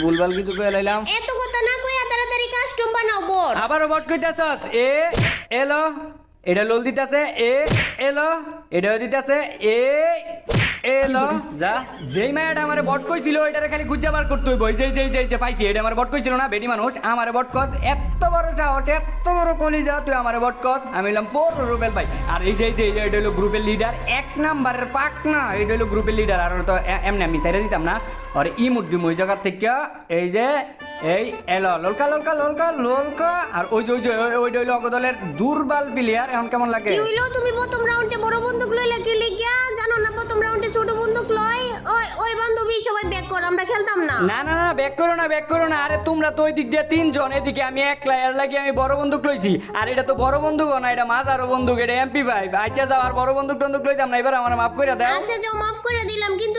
ভুলভাল কিছু কয়ে লাইলাম। এত কথা না কইয়া তাড়াতাড়ি কাস্টম বানাও বট। আবারও বট কইতাছস। এ এলো, এটা লোল দিতাছে। এ এলো, এটাও দিতাছে। এ এলো, যা। যেই মায়াটা আমারে বট কইছিল এটারে খালি গুজ্জা বার করতে হইব। এই যে পাইছি, এটা আমারে বট কইছিল না বেডি মানুষ, আমারে বট কস। এত বড় সাহস, এত বড় কলিজা, তুই আমারে বট কস। আমি হইলাম পুরো রুবেল ভাই। আর এই যে এটা হলো গ্রুপের লিডার, এক নাম্বারের পাক না, এটা হলো গ্রুপের লিডার। আর তো এমনি আমি ছেড়ে দিতাম না। আর ই মুদ্দি ওই জায়গার থেকে এই যে এই এলো ললকা ললকা ললকা ললকা। আর ওইটা হইলো অগদলের দুর্বল প্লেয়ার। এখন কেমন লাগে? কি হইলো তুমি প্রথম রাউন্ডে বড় বন্দুক লইলা কি লিগা? জানো না প্রথম রাউন্ডে ছোট বন্দুক লয়। ওই বান্ধবী সবাই ব্যাক কর, আমরা খেলতাম না। না ব্যাক করো না। আরে তোমরা তো ওই দিক দিয়ে তিনজন, এদিকে আমি একলা, এর লাগি আমি বড় বন্দুক লইছি। আর এটা তো বড় বন্দুক না, এটা মাঝারো বন্দুক, এটা MP5। আচ্ছা যাও, আর বড় বন্দুক টন্দুক লইতাম না, এবার আমার মাফ করে দাও। আচ্ছা যাও, মাফ করে দিলাম, কিন্তু